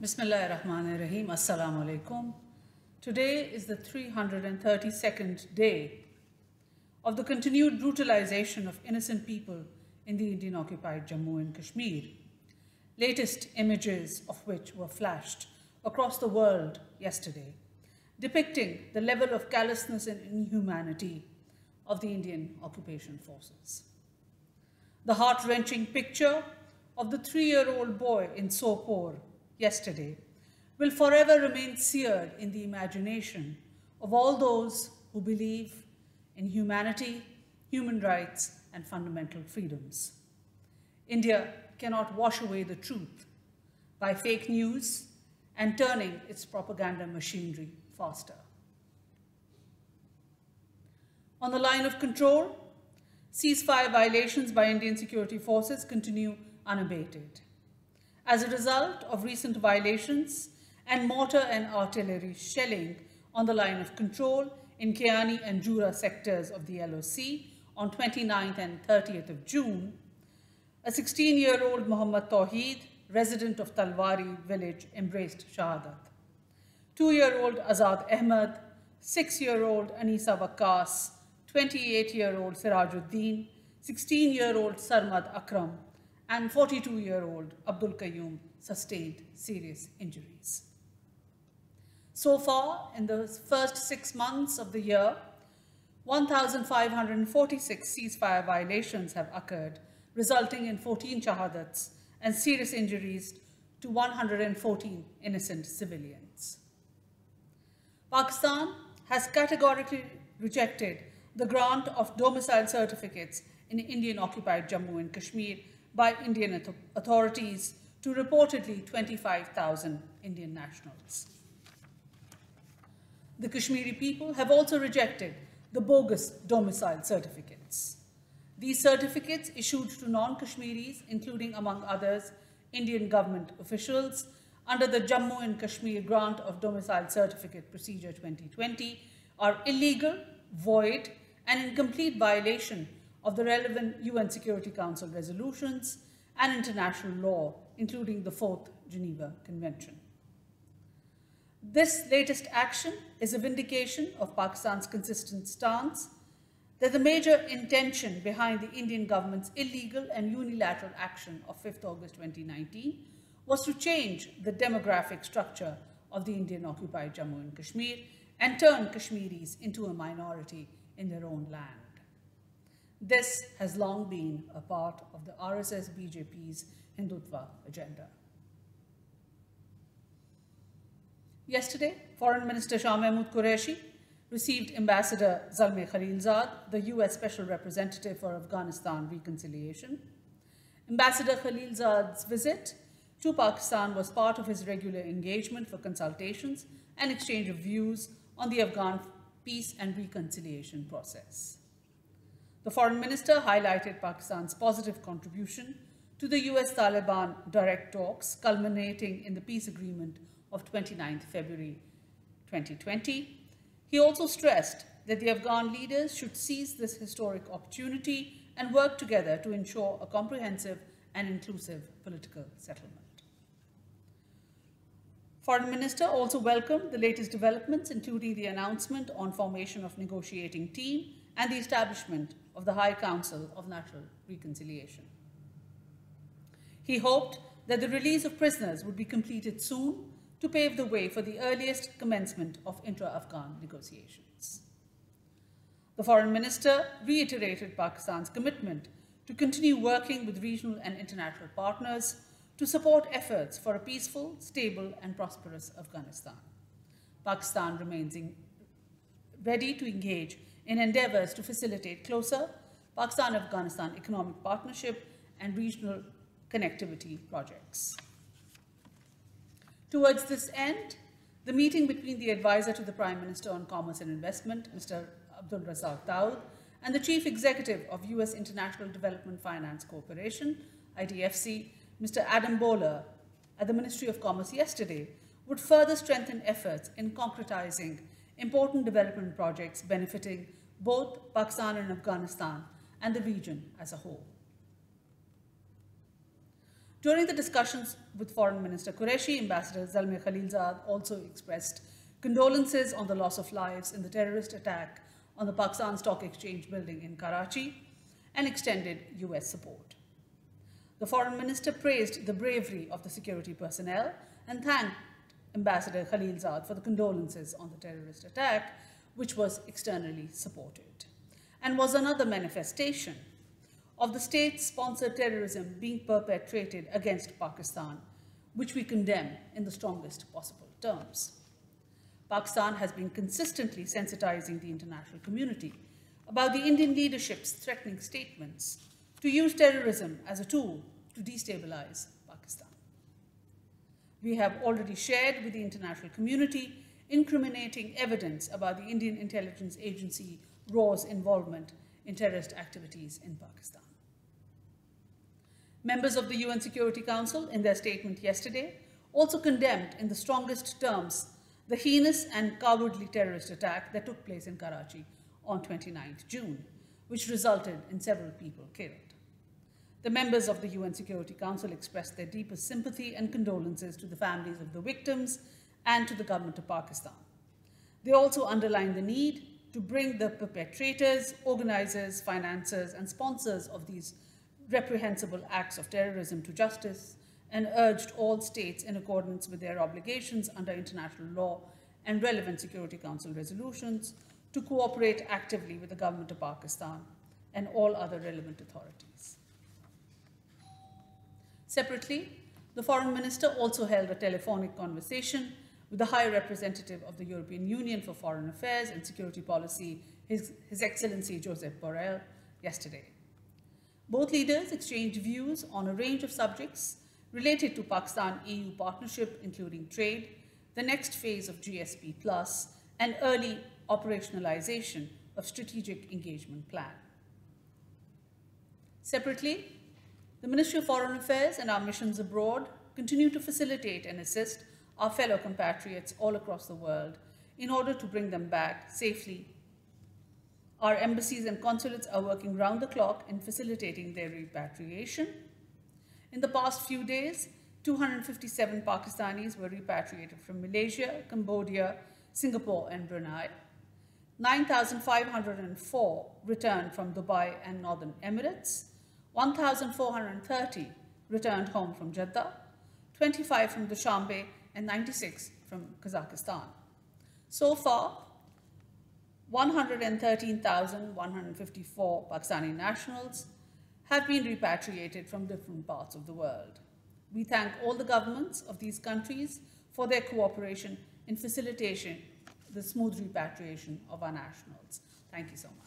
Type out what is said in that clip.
Bismillahirrahmanirrahim. Assalamu alaikum. Today is the 332nd day of the continued brutalization of innocent people in the Indian-occupied Jammu and Kashmir, latest images of which were flashed across the world yesterday, depicting the level of callousness and inhumanity of the Indian occupation forces. The heart-wrenching picture of the 3-year-old boy in Sopore yesterday will forever remain seared in the imagination of all those who believe in humanity, human rights, and fundamental freedoms. India cannot wash away the truth by fake news and turning its propaganda machinery faster. On the line of control, ceasefire violations by Indian security forces continue unabated. As a result of recent violations and mortar and artillery shelling on the line of control in Kiani and Jura sectors of the LOC on 29th and 30th of June, a 16-year-old Muhammad Tawheed, resident of Talwari village, embraced Shahadat. 2-year-old Azad Ahmed, 6-year-old Anisa Waqas, 28-year-old Sirajuddin, 16-year-old Sarmad Akram, and 42-year-old Abdul Qayyum sustained serious injuries. So far, in the first 6 months of the year, 1,546 ceasefire violations have occurred, resulting in 14 shahadats and serious injuries to 114 innocent civilians. Pakistan has categorically rejected the grant of domicile certificates in Indian-occupied Jammu and Kashmir by Indian authorities to reportedly 25,000 Indian nationals. The Kashmiri people have also rejected the bogus domicile certificates. These certificates issued to non-Kashmiris, including among others, Indian government officials, under the Jammu and Kashmir Grant of Domicile Certificate Procedure 2020, are illegal, void, and in complete violation of the relevant UN Security Council resolutions and international law, including the 4th Geneva Convention. This latest action is a vindication of Pakistan's consistent stance that the major intention behind the Indian government's illegal and unilateral action of 5th August 2019 was to change the demographic structure of the Indian-occupied Jammu and Kashmir and turn Kashmiris into a minority in their own land. This has long been a part of the RSS BJP's Hindutva agenda. Yesterday, Foreign Minister Shah Mahmood Qureshi received Ambassador Zalmay Khalilzad, the US Special Representative for Afghanistan Reconciliation. Ambassador Khalilzad's visit to Pakistan was part of his regular engagement for consultations and exchange of views on the Afghan peace and reconciliation process. The Foreign Minister highlighted Pakistan's positive contribution to the US-Taliban direct talks culminating in the peace agreement of 29th February 2020. He also stressed that the Afghan leaders should seize this historic opportunity and work together to ensure a comprehensive and inclusive political settlement. Foreign Minister also welcomed the latest developments, including the announcement on formation of negotiating team and the establishment of the High Council of National Reconciliation. He hoped that the release of prisoners would be completed soon to pave the way for the earliest commencement of intra-Afghan negotiations. The Foreign Minister reiterated Pakistan's commitment to continue working with regional and international partners to support efforts for a peaceful, stable, and prosperous Afghanistan. Pakistan remains ready to engage in endeavors to facilitate closer Pakistan-Afghanistan economic partnership and regional connectivity projects. Towards this end, the meeting between the advisor to the Prime Minister on Commerce and Investment, Mr. Abdul Razak Daud, and the Chief Executive of US International Development Finance Corporation, IDFC, Mr. Adam Bowler, at the Ministry of Commerce yesterday, would further strengthen efforts in concretizing important development projects benefiting both Pakistan and Afghanistan and the region as a whole. During the discussions with Foreign Minister Qureshi, Ambassador Zalmay Khalilzad also expressed condolences on the loss of lives in the terrorist attack on the Pakistan Stock Exchange building in Karachi and extended US support. The Foreign Minister praised the bravery of the security personnel and thanked Ambassador Khalilzad for the condolences on the terrorist attack, which was externally supported, and was another manifestation of the state-sponsored terrorism being perpetrated against Pakistan, which we condemn in the strongest possible terms. Pakistan has been consistently sensitizing the international community about the Indian leadership's threatening statements to use terrorism as a tool to destabilize Pakistan. We have already shared with the international community incriminating evidence about the Indian intelligence agency RAW's involvement in terrorist activities in Pakistan. Members of the UN Security Council, in their statement yesterday, also condemned in the strongest terms the heinous and cowardly terrorist attack that took place in Karachi on 29th June, which resulted in several people killed. The members of the UN Security Council expressed their deepest sympathy and condolences to the families of the victims and to the government of Pakistan. They also underlined the need to bring the perpetrators, organizers, financiers, and sponsors of these reprehensible acts of terrorism to justice, and urged all states, in accordance with their obligations under international law and relevant Security Council resolutions, to cooperate actively with the government of Pakistan and all other relevant authorities. Separately, the Foreign Minister also held a telephonic conversation with the High Representative of the European Union for Foreign Affairs and Security Policy, His Excellency Josep Borrell, yesterday. Both leaders exchanged views on a range of subjects related to Pakistan-EU partnership, including trade, the next phase of GSP+, and early operationalization of strategic engagement plan. Separately, the Ministry of Foreign Affairs and our missions abroad continue to facilitate and assist our fellow compatriots all across the world in order to bring them back safely. Our embassies and consulates are working round the clock in facilitating their repatriation. In the past few days, 257 Pakistanis were repatriated from Malaysia, Cambodia, Singapore, and Brunei. 9,504 returned from Dubai and Northern Emirates. 1,430 returned home from Jeddah, 25 from Dushanbe, and 96 from Kazakhstan. So far, 113,154 Pakistani nationals have been repatriated from different parts of the world. We thank all the governments of these countries for their cooperation in facilitation the smooth repatriation of our nationals. Thank you so much.